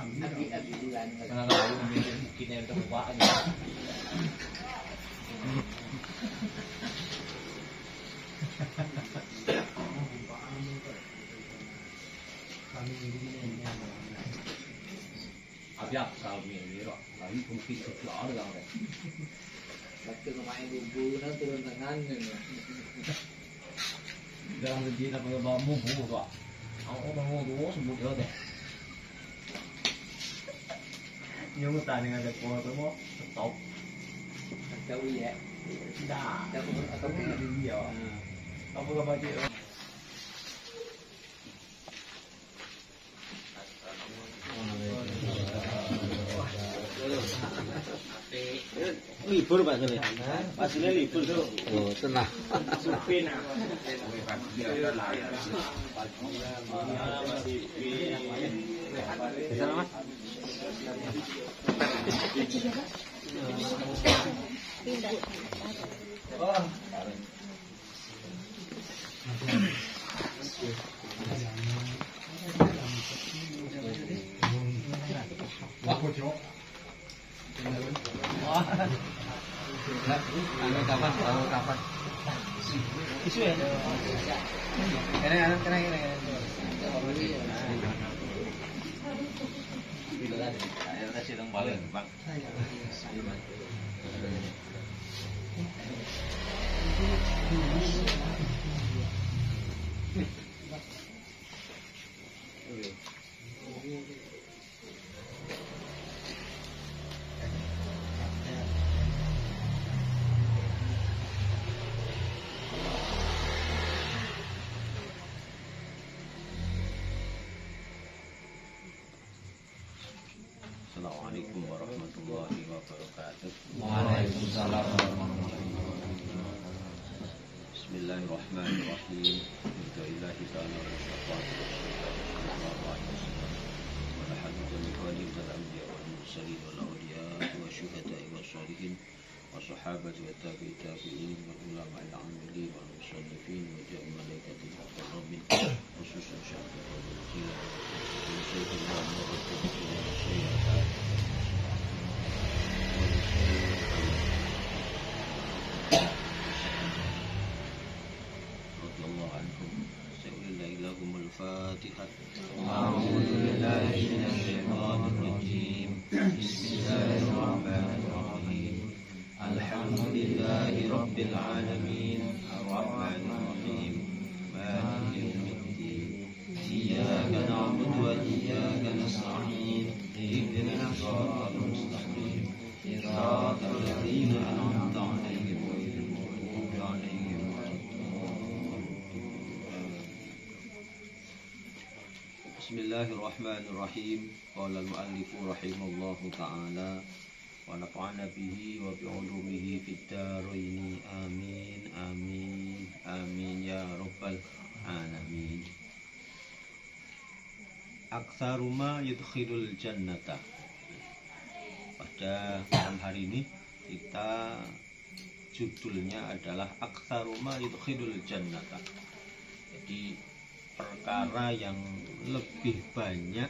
Abi bulan. Kalau mungkin yang terbuka Abia kami ni roh, lagi mungkin keluar dah orang. Waktu main bubu, nanti turun tangan ni. Dalam segi apa yang bawa bubu pak, aku bawa dua sebut dia deh. Nhưng mà tại nên là qua tôi có tốt. Cháu đi vậy. Đã. Cháu cũng ở trong Cái gì vậy? Không có bao nhiêu. Libur Pak Sule. Pak Sule libur tuh. Oh, tenang. Supin ah. Di sana, Mas. Kapan? Isu ya? Kena. Saya sedang balik, Bang. Assalamualaikum warahmatullahi wabarakatuh. Waalaikumsalam warahmatullahi wabarakatuh. Bismillahirrahmanirrahim. Alhamdulillahi ta'ala wa sallallahu alaihi wasallam. Wa alhamdulillahi wal anbiya wal mursalin wal awliya wa syuhada'i wa sholihin wa sahabati wa tabi'in wa ulama al-amilin wal musallifin wa jami'il malaikatil muqarrabin khususan syafaat wa wasilah wa sayyidina Muhammad radhiyallahu anhum. Sa'ulillahi lahumul fatihah. A'udzu billahi minasyaitonir rajim. Bismillahirrahmanirrahim. Alhamdulillahi rabbil alamin. Ar-rahmanir rahim. Maliki yaumiddin. Iyyaka na'budu wa iyyaka nasta'in. Ihdinas siratal mustaqim. Siratal ladzina an'amta 'alaihim ghairil maghdubi 'alaihim waladdallin. Bismillahirrahmanirrahim. Qala al-mu'allifu rahimallahu ta'ala wa nafa'ana bihi wa bi'ulumihi fid dharain. Amin amin amin ya rabbal alamin. Aktsaru ma yudkhilul jannata. Pada malam hari ini kita judulnya adalah aktsaru ma yudkhilul jannata. Jadi perkara yang lebih banyak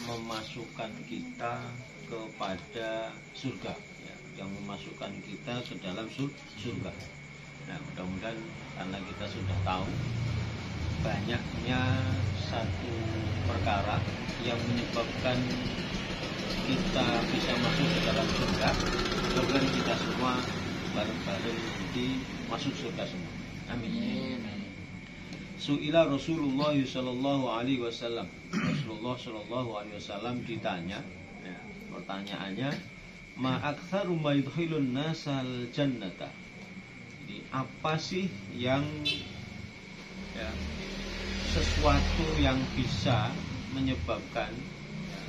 memasukkan kita kepada surga, ya, yang memasukkan kita ke dalam surga. Nah, mudah-mudahan karena kita sudah tahu banyaknya satu perkara yang menyebabkan kita bisa masuk ke dalam surga, mudah-mudahan kita semua bareng-bareng nanti masuk surga semua. Amin. Su'ila Rasulullah sallallahu alaihi wasallam. Rasulullah sallallahu alaihi wasallam ditanya, ya, pertanyaannya, ma aktsaru ma yudkhilun nasal jannata. Jadi apa sih yang, ya, sesuatu yang bisa menyebabkan, ya,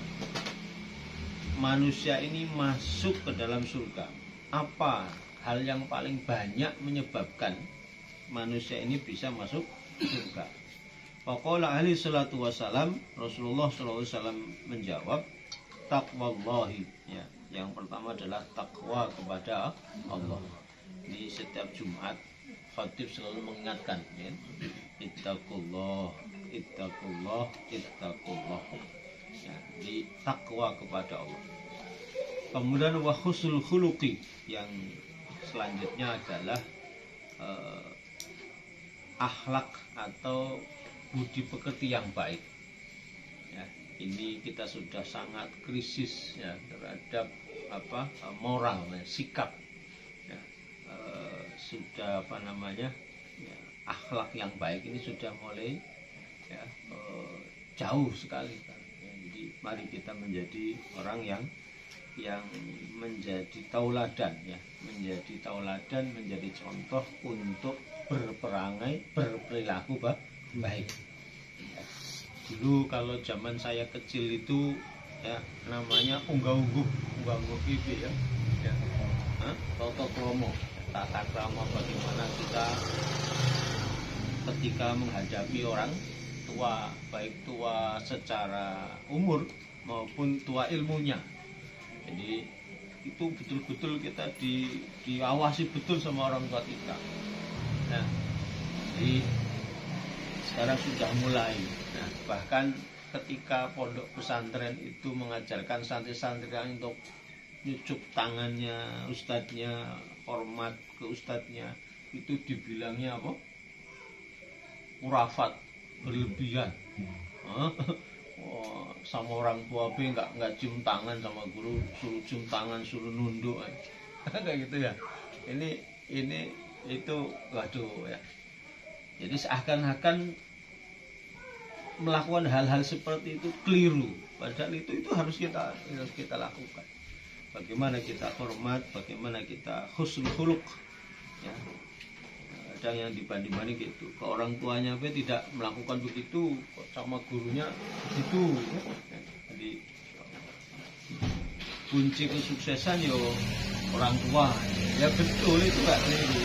manusia ini masuk ke dalam surga? Apa hal yang paling banyak menyebabkan manusia ini bisa masuk surga? Faqala alaihi salatu wasalam, Rasulullah sallallahu alaihi wasallam menjawab, taqwallahi, ya, yang pertama adalah takwa kepada Allah. Di setiap Jumat khatib selalu mengingatkan, ya, ittaqullah, ittaqullah, ittaqullah. ya, di takwa kepada Allah. Kemudian wa husnul khuluqi, yang selanjutnya adalah akhlak atau budi pekerti yang baik. Ya, ini kita sudah sangat krisis ya terhadap moral, ya, sikap, ya, sudah ya, akhlak yang baik ini sudah mulai ya, jauh sekali. Ya, jadi mari kita menjadi orang yang menjadi tauladan, ya, menjadi tauladan, menjadi contoh untuk berperangai, berperilaku baik. Ya. Dulu kalau zaman saya kecil itu ya namanya unggah-ungguh TV ya. Ya. Toto kromo, tata krama bagaimana kita ketika menghadapi orang tua, baik tua secara umur maupun tua ilmunya. Jadi itu betul-betul kita diawasi betul sama orang tua kita. Nah, jadi sekarang sudah mulai. Nah, bahkan ketika pondok pesantren itu mengajarkan santri-santri untuk nyucuk tangannya ustadznya, hormat ke ustadznya, itu dibilangnya apa? Urafat, berlebihan. Sama orang tua nggak cium tangan sama guru, suruh cium tangan, suruh nunduk, kayak gitu ya. Ini itu, waduh ya. Jadi seakan-akan melakukan hal-hal seperti itu keliru. Padahal itu harus kita lakukan. Bagaimana kita hormat, bagaimana kita husnul khuluq, ya. Kadang yang dibanding-banding gitu, ke orang tuanya tidak melakukan begitu, sama gurunya begitu. Jadi kunci kesuksesan yo orang tua, ya betul itu nggak keliru,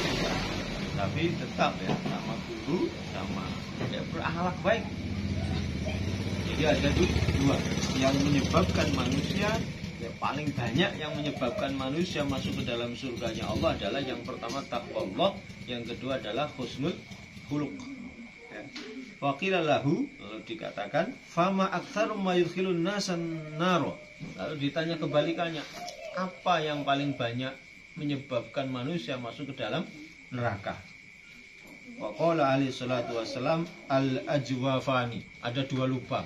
tapi tetap ya sama guru, sama ya berakhlak baik. Jadi ada dua yang menyebabkan manusia, ya paling banyak yang menyebabkan manusia masuk ke dalam surganya Allah adalah yang pertama takwa Allah, yang kedua adalah husnul khuluq. Ya. Waqila lahu, lalu dikatakan fama aktsaru ma yudkhilun nasan naro. Lalu ditanya kebalikannya, apa yang paling banyak menyebabkan manusia masuk ke dalam neraka? Wa qala alaihi salatu wassalam al-ajwafani, ada dua lubang.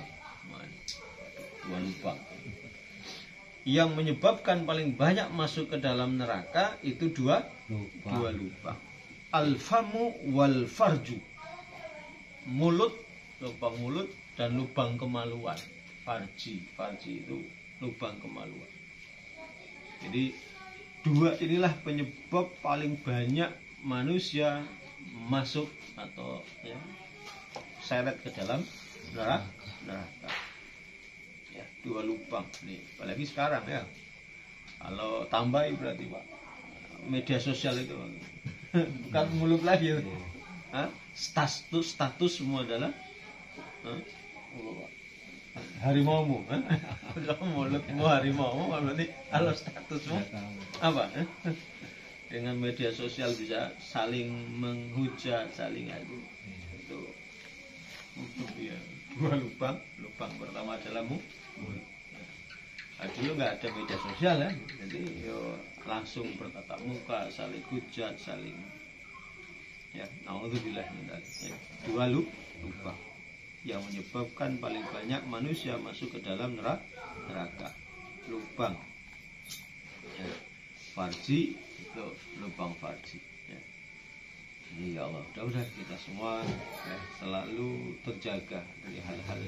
Yang menyebabkan paling banyak masuk ke dalam neraka itu dua lubang. Al-famu wal farju. Mulut, lubang mulut, dan lubang kemaluan. Farji itu lubang kemaluan. Jadi dua inilah penyebab paling banyak manusia masuk atau ya, seret ke dalam neraka. Ya, dua lubang nih, apalagi sekarang ya. Kalau tambahin berarti Pak, media sosial itu bukan mulut lagi ya. Status semua adalah harimaumu. Kalau mulutmu harimaumu, berarti kalau statusmu apa? Dengan media sosial bisa saling menghujat, saling itu ya. Dua lubang pertama adalah mulut. Nah, dulu nggak ada media sosial ya, jadi yo langsung bertatap muka, saling hujat, saling ya, naudzubillah min dzalik. Ya. Dua lubang yang menyebabkan paling banyak manusia masuk ke dalam neraka. Lubang ya, farji, itu lubang farji ya. Jadi ya Allah, mudah-mudahan kita semua ya, selalu terjaga dari hal-hal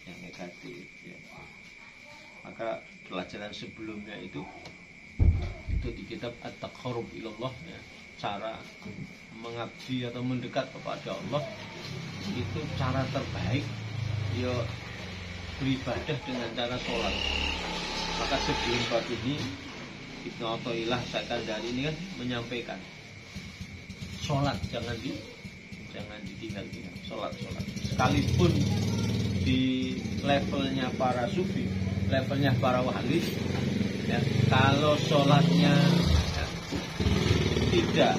yang negatif ya. Maka pelajaran sebelumnya itu di kitab At-Taqarrub ilallah ya, cara mengabdi atau mendekat kepada Allah itu cara terbaik ya beribadah dengan cara sholat. Maka sebelum bab ini Ibnu Athaillah Sakandari ini kan menyampaikan sholat jangan ditinggal-tinggal, sholat. Sekalipun di levelnya para sufi, levelnya para wali, ya, kalau sholatnya ya, tidak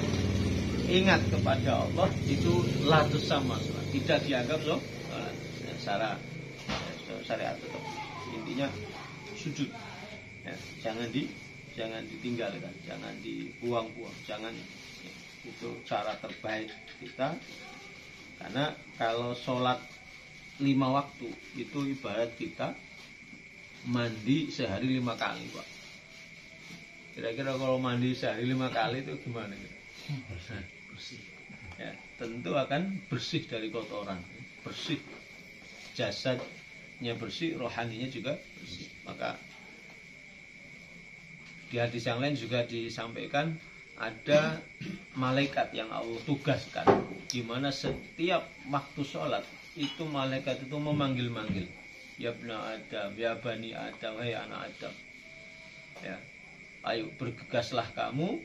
ingat kepada Allah itu latus sama, tidak dianggap sholat. Ya, syariat tetap. Intinya sujud. Ya, jangan ditinggalkan, jangan dibuang-buang, jangan ya, itu cara terbaik kita. Karena kalau sholat 5 waktu itu ibarat kita mandi sehari 5 kali, Pak. Kira-kira kalau mandi sehari 5 kali itu gimana? Bersih. Ya, tentu akan bersih dari kotoran, bersih jasadnya bersih, rohaninya juga bersih. Maka di hadis yang lain juga disampaikan ada malaikat yang Allah tugaskan, di mana setiap waktu sholat itu malaikat itu memanggil-manggil, ya bna Adam, ya bani Adam, hai anak Adam, ya, ayo bergegaslah kamu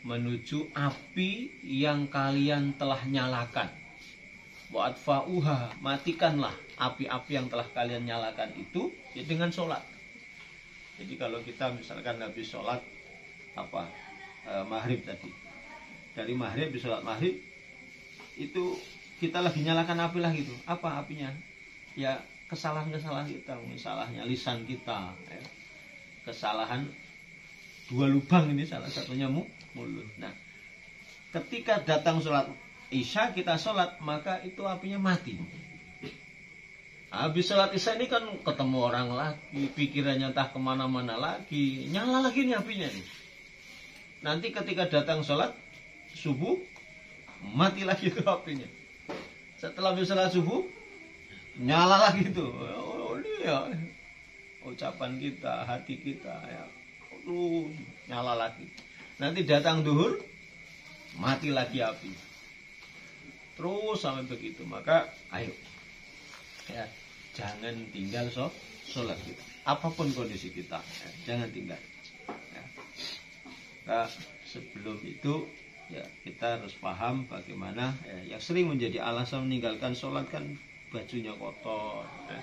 menuju api yang kalian telah nyalakan. Wa atfa'uha, matikanlah api-api yang telah kalian nyalakan itu ya dengan sholat. Jadi kalau kita misalkan habis sholat maghrib tadi, dari maghrib habis sholat maghrib itu kita lagi nyalakan api lah gitu. Apa apinya? Ya kesalahan-kesalahan kita, salahnya lisan kita, ya. Kesalahan 2 lubang ini salah satunya mulut. Nah, ketika datang sholat Isya kita sholat, maka itu apinya mati. Habis sholat Isya ini kan ketemu orang lagi, pikirannya entah kemana-mana lagi, nyala lagi nih apinya nih. Nanti ketika datang sholat subuh, mati lagi itu apinya. Setelah habis sholat subuh, nyala lagi itu. Oh, ini ya ucapan kita, hati kita ya, nyala lagi. Nanti datang duhur, mati lagi api. Terus sampai begitu. Maka ayo ya, jangan tinggal sholat kita, apapun kondisi kita ya, jangan tinggal ya. Nah, sebelum itu ya kita harus paham bagaimana ya, yang sering menjadi alasan meninggalkan sholat kan bajunya kotor ya,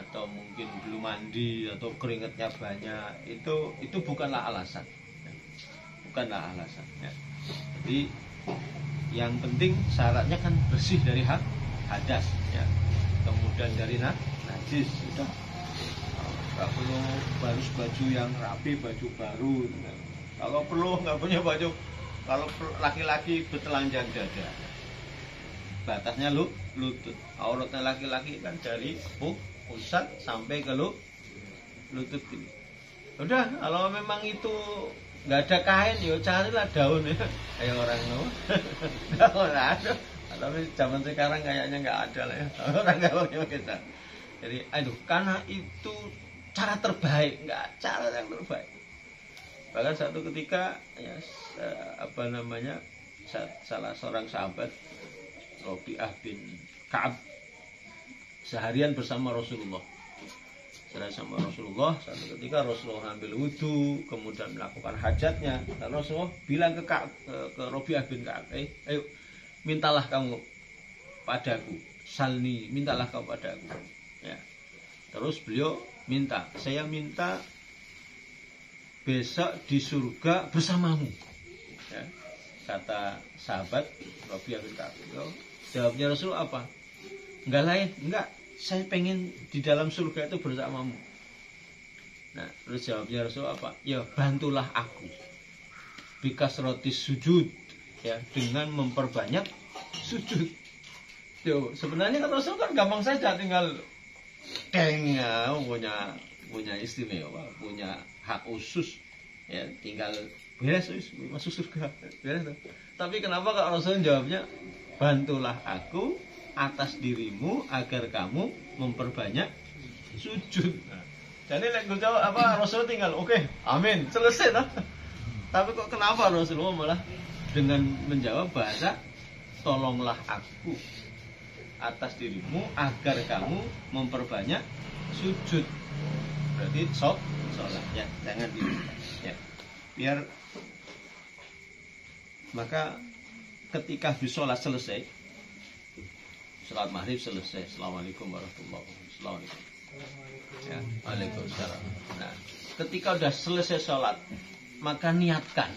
atau mungkin belum mandi atau keringatnya banyak. Itu bukanlah alasan ya. Bukanlah alasan ya. Jadi yang penting syaratnya kan bersih dari hadas ya. Kemudian dari najis sudah, nggak perlu harus baju yang rapi, baju baru. Kalau perlu nggak punya baju, kalau laki-laki bertelanjang dada, batasnya lutut. Auratnya laki-laki kan dari pusat sampai ke lutut ini. Udah, kalau memang itu nggak ada kain, ya carilah daun ya, kayak orang daun ada. Tapi zaman sekarang kayaknya nggak ada lah ya, orang nggak pakai kita. Jadi, aduh, karena itu cara terbaik, nggak cara yang terbaik. Bahkan satu ketika ya salah seorang sahabat Rabi'ah bin Ka'ab seharian bersama Rasulullah. Sama Rasulullah, satu ketika Rasulullah ambil wudhu, kemudian melakukan hajatnya, dan Rasulullah bilang ke Rabi'ah bin Ka'ab, ayo mintalah kamu padaku, salni, mintalah kamu padaku ya. Terus beliau minta, saya minta besok di surga bersamamu ya. Kata sahabat Rabi'ah bin Ka'ab, jawabnya Rasul apa? Enggak lain, enggak, saya pengen di dalam surga itu bersamamu. Nah, terus jawabnya Rasul apa? Ya, bantulah aku bikasrotis sujud ya, dengan memperbanyak sujud. Yo, sebenarnya kan Rasul kan gampang saja, tinggal punya istimewa, punya hak khusus ya, tinggal beres masuk surga. Beres. Tapi kenapa kalau Rasul jawabnya bantulah aku atas dirimu agar kamu memperbanyak sujud. Nah, jadi lek jawab apa Rasul tinggal oke, amin, selesai lah. Tapi kok kenapa Rasulullah malah dengan menjawab bahasa tolonglah aku atas dirimu agar kamu memperbanyak sujud. Berarti sholat ya, jangan dilupakan ya. Biar maka ketika habis sholat selesai, sholat maghrib selesai, assalamualaikum warahmatullahi wabarakatuh, ya, waalaikumsalam. Nah, ketika udah selesai sholat, maka niatkan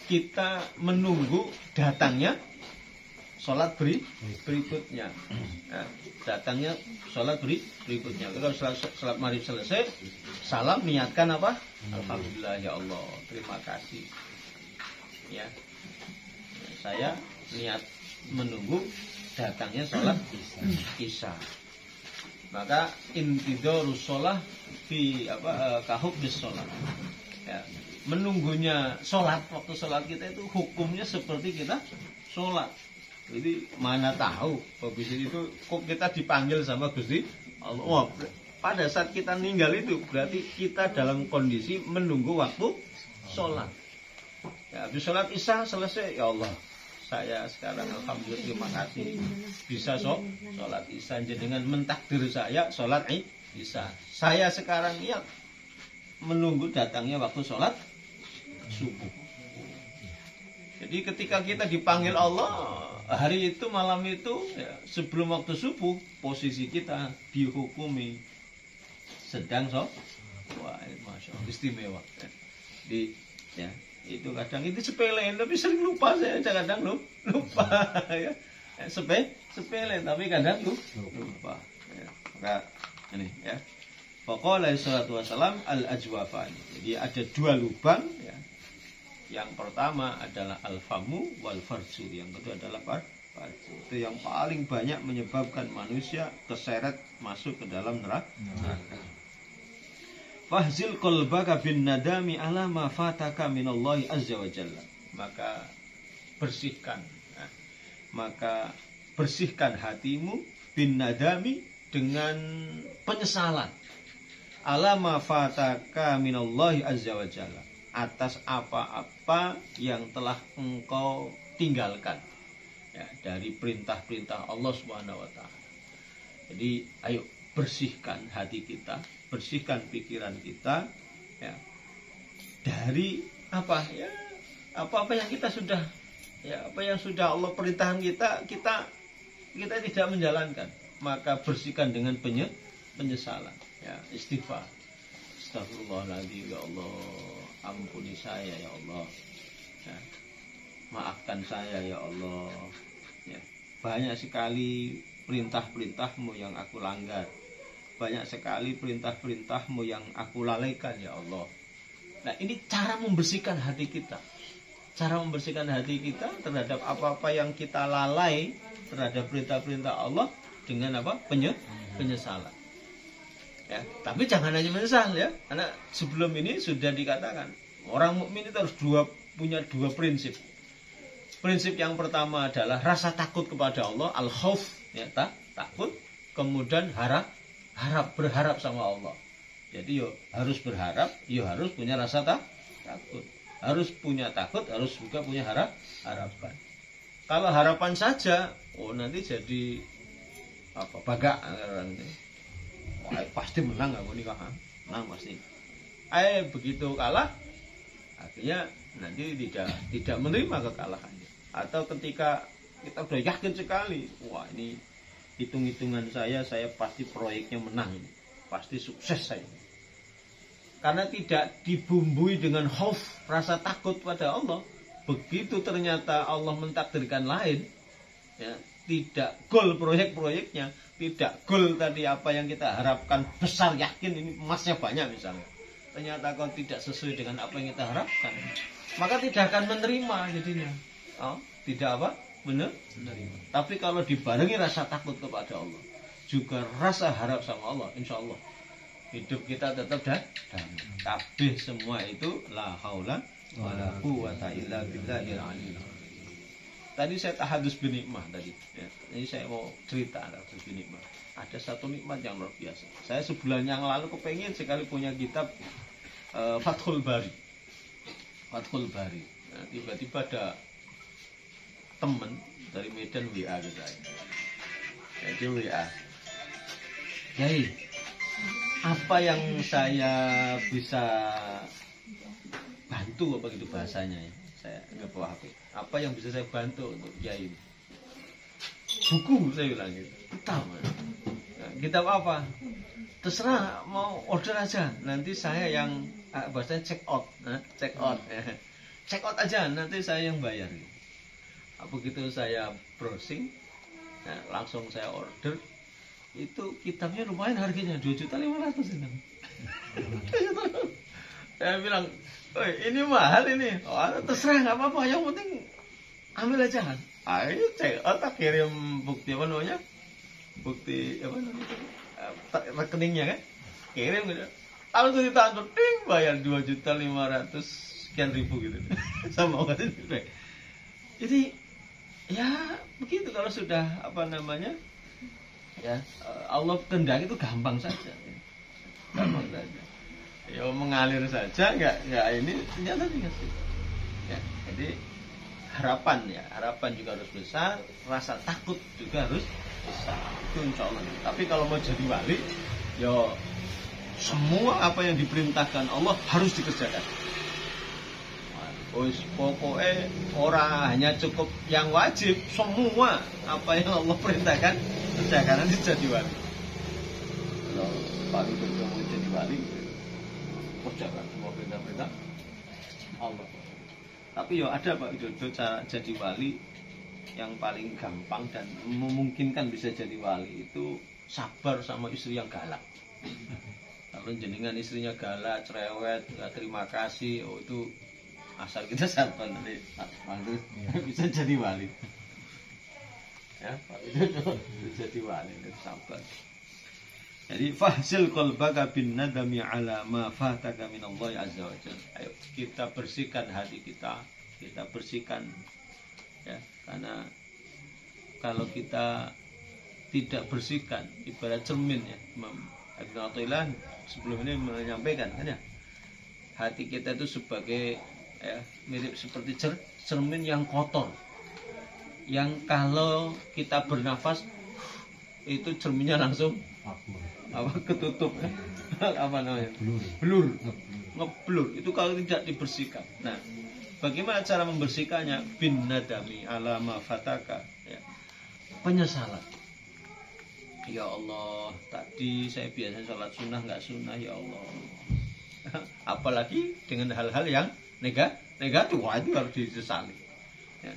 kita menunggu datangnya sholat berikutnya. Nah, datangnya sholat berikutnya. Kalau sholat maghrib selesai, salam niatkan apa? Alhamdulillah ya Allah, terima kasih. Ya, saya niat menunggu datangnya sholat isya. Maka intidorus sholat fi kahub bis sholat. Ya, menunggunya sholat, waktu sholat kita itu hukumnya seperti kita sholat. Jadi mana tahu habis itu kok kita dipanggil sama Gusti Allah. Wah, pada saat kita meninggal itu berarti kita dalam kondisi menunggu waktu sholat. Ya, habis sholat isya selesai, ya Allah, saya sekarang alhamdulillah terima kasih bisa sholat isya, dengan mentakdir saya sholat isya. Saya sekarang ya menunggu datangnya waktu sholat subuh. Jadi ketika kita dipanggil Allah hari itu, malam itu, ya, sebelum waktu subuh, posisi kita dihukumi sedang wah, masya Allah, istimewa. Ya, itu kadang itu sepele, tapi sering lupa saya, kadang lupa ya. Sepele, tapi kadang lupa. Ya, maka ini ya. Faqala sallallahu alaihi wasallam al-ajwafan. Jadi ada dua lubang ya. Yang pertama adalah al-famu wal farju, yang kedua adalah farju. Itu yang paling banyak menyebabkan manusia keseret masuk ke dalam neraka. Fahzil qalbaka bin nadami ala ma fataka minallahi azza wa jalla. Maka bersihkan hatimu bin nadami dengan penyesalan ala ma fataka minallahi azza wa jalla, atas apa-apa yang telah engkau tinggalkan ya, dari perintah-perintah Allah Subhanahu wa taala. Jadi ayo bersihkan hati kita, bersihkan pikiran kita ya, dari apa ya, apa-apa yang kita sudah ya, apa yang sudah Allah perintahkan kita tidak menjalankan. Maka bersihkan dengan penyesalan ya, istighfar. Astagfirullahaladzim, ya Allah, ampuni saya ya Allah ya, maafkan saya ya Allah ya, banyak sekali perintah-perintahmu yang aku langgar, banyak sekali perintah-perintahmu yang aku lalaikan ya Allah. Nah, ini cara membersihkan hati kita, cara membersihkan hati kita terhadap apa-apa yang kita lalai terhadap perintah-perintah Allah dengan apa? Penyesalan. Ya, tapi jangan hanya menyesal ya, karena sebelum ini sudah dikatakan orang mukmin itu harus punya dua prinsip. Prinsip yang pertama adalah rasa takut kepada Allah, al-khauf ya, takut, kemudian berharap sama Allah. Jadi yo harus berharap, yo harus punya rasa takut, harus punya takut, harus juga punya harapan. Kalau harapan saja, nanti jadi apa? Bagak nanti. Pasti menang aku nikah, menang pasti. Begitu kalah, akhirnya nanti tidak menerima kekalahannya. Atau ketika kita sudah yakin sekali, wah ini hitung-hitungan saya pasti proyeknya menang ini, pasti sukses saya. Karena tidak dibumbui dengan khauf, rasa takut pada Allah. Begitu ternyata Allah mentakdirkan lain, ya, tidak goal proyek-proyeknya, tidak goal tadi apa yang kita harapkan besar, yakin ini emasnya banyak misalnya, ternyata kau tidak sesuai dengan apa yang kita harapkan, maka tidak akan menerima jadinya. Tidak apa? Menerima. Tapi kalau dibarengi rasa takut kepada Allah, juga rasa harap sama Allah, insya Allah hidup kita tetap damai. Kabeh semua itu la haula wala quwwata illa billahil aliyyil. Tadi saya tahadus binikmah tadi ya. Ini saya mau cerita tahadus binikmah. Ada satu nikmat yang luar biasa. Saya sebulan yang lalu kepengen sekali punya kitab Fathul Bari. Nah, tiba-tiba ada teman dari Medan WA ke saya. Jadi WA, Yai, apa yang saya bisa bantu, apa gitu bahasanya ya? Saya nggak bawa HP. Apa yang bisa saya bantu untuk Yai? Buku, saya bilang gitu. Kitab apa? Terserah, mau order aja. Nanti saya yang bahasanya check out aja. Nanti saya yang bayar. Begitu saya browsing, nah, langsung saya order. Itu kitabnya lumayan harganya 2.500.000 ini. Saya bilang, "Woi, ini mahal ini." Oh, terserah nggak apa-apa, yang penting ambil aja kan. Ayo cek, tak kirim bukti apa namanya? Bukti apa namanya? Rekeningnya kan? Kirim gitu. Langsung ditransfer, ding, bayar 2.500.000 sekian gitu. Sama kan itu. Jadi ya begitu kalau sudah apa namanya? Ya, Allah kehendaki itu gampang saja. Gampang saja. Ya mengalir saja, nggak ini ternyata dikasih. Ya, jadi harapan juga harus besar, rasa takut juga harus besar. Itu insya Allah. Tapi kalau mau jadi wali, ya semua apa yang diperintahkan Allah harus dikerjakan. Pokoknya orang hanya cukup yang wajib, semua apa yang Allah perintahkan kerjakan, nanti jadi wali. Kalau wali mau jadi wali, kerjakan semua perintah-perintah Allah. Tapi ya ada Pak Widodo cara jadi wali yang paling gampang dan memungkinkan bisa jadi wali itu sabar sama istri yang galak. Kalau jenengan istrinya galak, cerewet, nggak terima kasih, oh itu asal kita sabar nanti bisa jadi wali. Ya, Pak Widodo bisa jadi wali, sabar. Jadi fahsil qalbaka bin nadami ala ma fataka min Allah azza wa jalla. Ayo kita bersihkan hati kita bersihkan ya, karena kalau kita tidak bersihkan ibarat cermin ya. Imam Ibnu Athaillah sebelum ini menyampaikan kan ya. Hati kita itu sebagai ya, mirip seperti cermin yang kotor. Yang kalau kita bernafas itu cerminnya langsung ketutup apa namanya blur ngeblur itu kalau tidak dibersihkan. Nah, bagaimana cara membersihkannya? Bin nadami ala ma fataka ya. Penyesalan. Ya Allah, tadi saya biasa sholat sunnah nggak sunnah ya Allah. Apalagi dengan hal-hal yang negatif, wah itu harus disesali ya,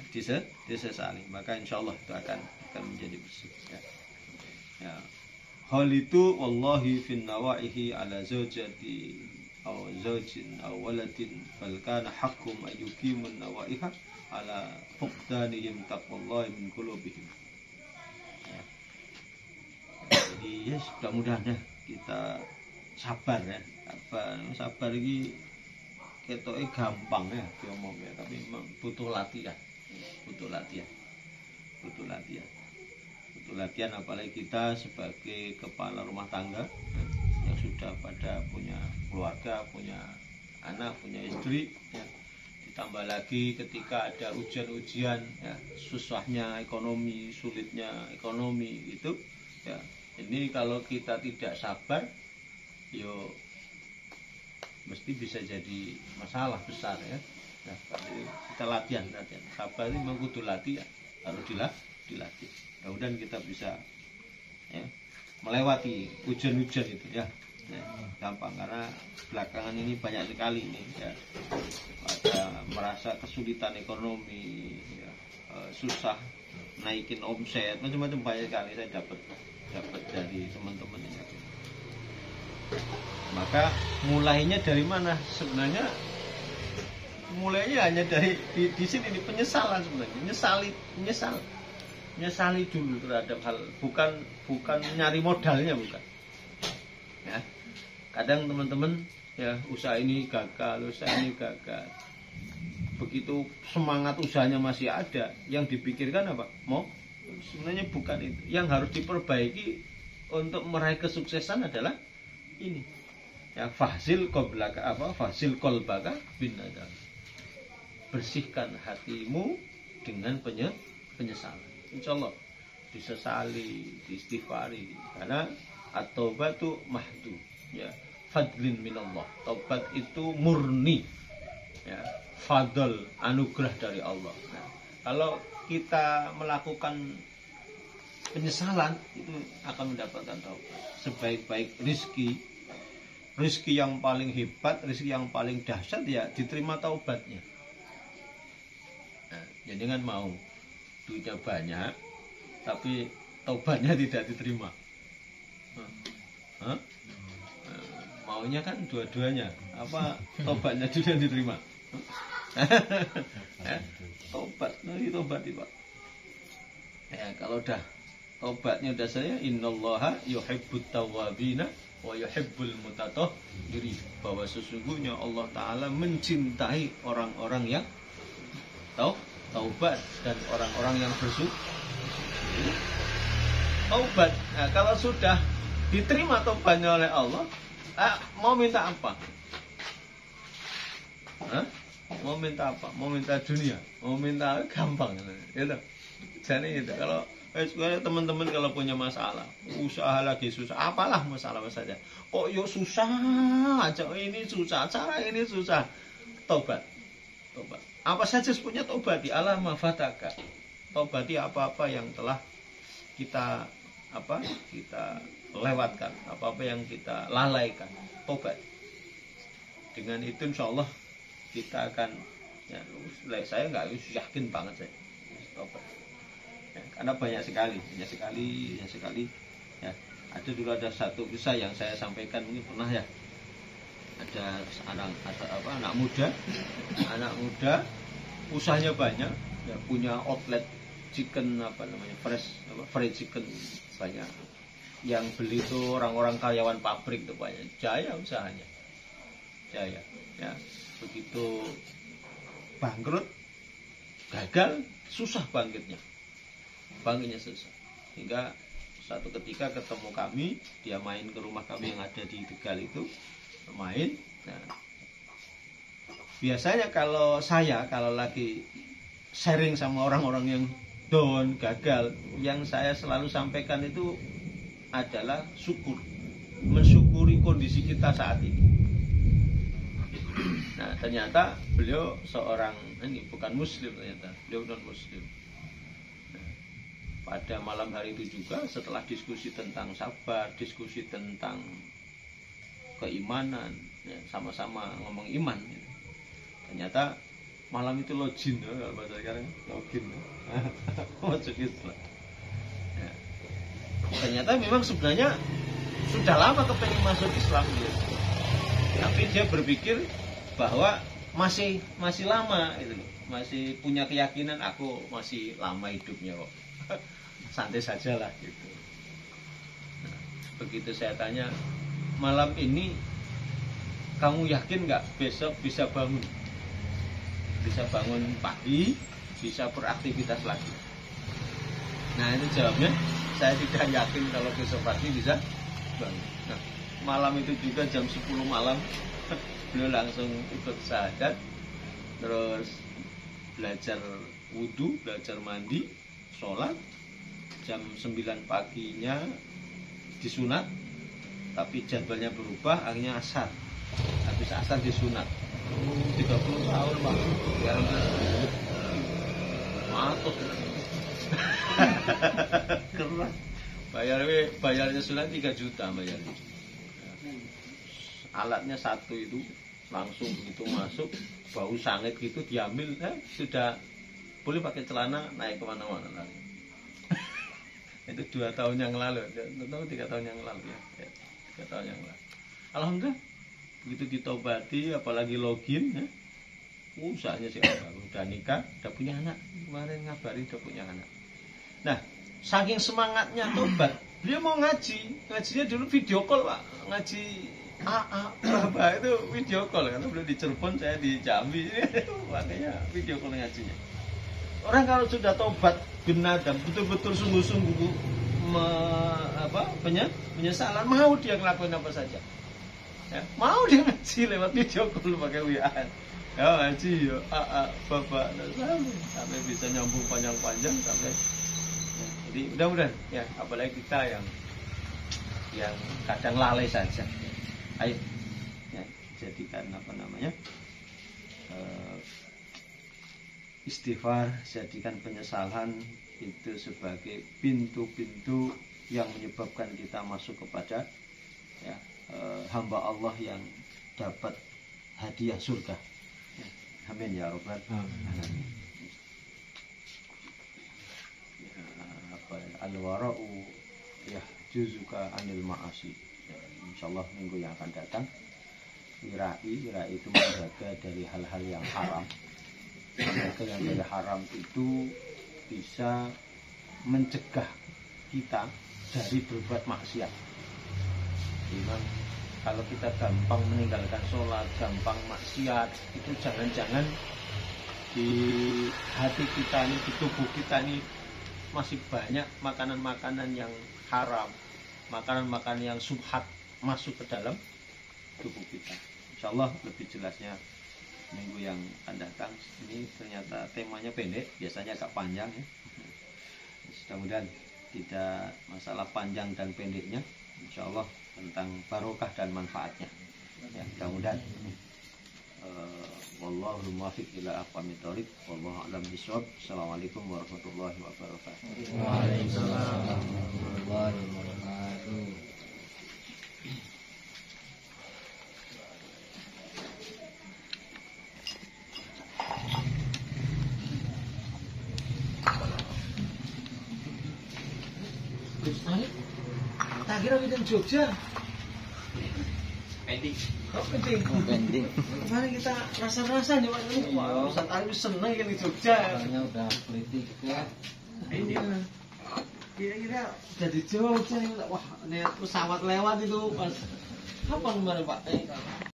disesali, maka insya Allah itu akan menjadi bersih ya. Ya. Hal itu wallahi fin nawaihi ala zawjati aw zawjin aw waladin bal kana haqqum ayyukimun nawaiha ala fuqdanihim taqwallahi min qulubihim. Ya. Jadi ya mudah-mudahan ya kita sabar ya. Sabar ini ketoke gampang ya diomong ya, tapi memang butuh latihan. Butuh latihan apalagi kita sebagai kepala rumah tangga ya, yang sudah pada punya keluarga, punya anak, punya istri ya. Ditambah lagi ketika ada ujian-ujian ya, susahnya ekonomi, sulitnya ekonomi itu ya, ini kalau kita tidak sabar yo mesti bisa jadi masalah besar ya. Nah, kita latihan. Sabar ini memang kudu latihan, harus dilatih. Mudah-mudahan kita bisa ya, melewati ujian-ujian itu ya. Gampang karena belakangan ini banyak sekali ini ya. Ada merasa kesulitan ekonomi ya, susah naikin omset, macam-macam banyak sekali saya dapat dari teman-teman ini. Maka mulainya dari mana? Sebenarnya mulainya hanya dari di sini nih, penyesalan sebenarnya. Menyesali dulu terhadap hal, bukan nyari modalnya, bukan. Ya. Kadang teman-teman ya usaha ini gagal. Begitu semangat usahanya masih ada, yang dipikirkan apa? Sebenarnya bukan itu. Yang harus diperbaiki untuk meraih kesuksesan adalah ini. Ya, fahsil qalbaka bin nadam. Bersihkan hatimu dengan penyesalan. Insyaallah disesali, diistighfari, karena at-taubatu mahdu ya, fadlin minallah. Taubat itu murni ya, fadl, anugerah dari Allah. Nah, kalau kita melakukan penyesalan itu akan mendapatkan taubat. Sebaik-baik rizki yang paling hebat, rizki yang paling dahsyat ya diterima taubatnya. Nah, jangan mau duitnya banyak, tapi taubatnya tidak diterima. Hah? Maunya kan dua-duanya. Apa taubatnya tidak diterima? Taubat, nanti tobat Pak. Ya, kalau udah taubatnya udah saya, innallaha yuhibbut tawwabina wa yuhibbul mutatahhirin, bahwa sesungguhnya Allah Ta'ala mencintai orang-orang yang taubat dan orang-orang yang bersyukur. Taubat. Nah, kalau sudah diterima taubatnya oleh Allah, mau minta apa? Mau minta apa? Mau minta dunia? Mau minta gampang gitu. Jadi gitu. Kalau teman-teman kalau punya masalah, usaha lagi susah, apalah masalah saja. Kok yuk susah aja, ini susah, cara ini susah. Taubat. Apa saja punya taubati, ala ma fataka. Taubati apa-apa yang telah kita lewatkan, apa-apa yang kita lalaikan. Taubat. Dengan itu insya Allah kita akan, ya, saya nggak yakin banget saya taubat. Ya, karena banyak sekali. Ya, ada satu kisah yang saya sampaikan, mungkin pernah ya. Ada anak muda, usahanya banyak, ya, punya outlet chicken fried chicken banyak. Yang beli itu orang-orang karyawan pabrik itu banyak. Jaya usahanya. Ya. Begitu bangkrut, gagal, susah bangkitnya susah. Hingga satu ketika ketemu kami, dia main ke rumah kami yang ada di Tegal itu, main. Nah, biasanya kalau lagi sharing sama orang-orang yang down, gagal, yang saya selalu sampaikan itu adalah mensyukuri kondisi kita saat ini. Nah, ternyata beliau bukan muslim, ternyata beliau non muslim. Nah, pada malam hari itu juga setelah diskusi tentang sabar, diskusi tentang keimanan, ya, sama-sama ngomong iman, ya. Ternyata malam itu login, ya, kalau bahasa sekarang login, masuk Islam. Ya. Ternyata memang sebenarnya sudah lama kepengen masuk Islam, ya. Tapi dia berpikir bahwa masih lama gitu loh. Masih punya keyakinan aku masih lama hidupnya kok. Santai sajalah gitu. Nah, begitu saya tanya, malam ini kamu yakin nggak besok bisa bangun? Bisa bangun pagi, bisa beraktivitas lagi. Nah, itu jawabnya, saya tidak yakin kalau besok pagi bisa bangun. Nah, malam itu juga jam 10 malam beliau langsung ikut syahadat, terus belajar wudhu, belajar mandi, sholat. Jam 9 paginya disunat, tapi jadwalnya berubah, akhirnya asar. Habis asar disunat. 30 tahun Pak. Ya, matuk. Keras. Bayarnya sunat 3 juta bayarnya. Alatnya satu itu langsung begitu masuk, bau sangit gitu diambil, sudah boleh pakai celana, naik kemana-mana lagi. Itu 2 tahun yang lalu, 3 tahun yang lalu ya. 3 tahun yang lalu. Alhamdulillah, begitu ditobati, apalagi login, ya. Usahanya sih udah nikah, udah punya anak. Kemarin ngabarin udah punya anak. Nah, saking semangatnya tobat, beliau mau ngajinya dulu video call Pak, ngaji Bapak itu video call, karena belum di Cirebon, saya di Jambi, makanya video call ngajinya. Orang kalau sudah tobat benar dan betul-betul sungguh-sungguh penyesalan, mau dia ngelakuin apa saja, ya, mau dia ngaji lewat video call pakai WA, ya ngaji ya Bapak, sampai bisa nyambung panjang-panjang sampai, ya, jadi mudah-mudahan ya, apalagi kita yang kadang lalai saja. Ayo, ya, jadikan istighfar, jadikan penyesalan itu sebagai pintu-pintu yang menyebabkan kita masuk kepada, ya, hamba Allah yang dapat hadiah surga. Ya, amin ya rabbal alamin. al-wara'u yahjuzuka anil ma'asi. Insyaallah minggu yang akan datang wirai itu menjaga dari hal-hal yang haram. Menjaga yang dari haram itu bisa mencegah kita dari berbuat maksiat. Memang kalau kita gampang meninggalkan sholat, gampang maksiat, itu jangan-jangan di hati kita ini, di tubuh kita ini masih banyak makanan-makanan yang haram, makanan-makanan yang subhat masuk ke dalam tubuh kita. Insyaallah lebih jelasnya minggu yang akan datang. Ini ternyata temanya pendek, biasanya agak panjang ya. Mudah-mudahan tidak masalah panjang dan pendeknya, insyaallah tentang barokah dan manfaatnya. Ya, mudah-mudahan. Wallahu muwaffiq ila aqwamit thoriq. Wallahu a'lam bishawab. Assalamualaikum warahmatullahi wabarakatuh. Waalaikumsalam warahmatullahi wabarakatuh. Tak kira kita Jogja. Pending. Kok penting? Pending. Kemarin kita rasa-rasa nih Pak. Wah, Ustaz Arif seneng kan di Jogja. Soalnya udah beli tiket. Ini kira-kira jadi Jogja. Wah, lihat pesawat lewat itu pas kapan kemarin Pak?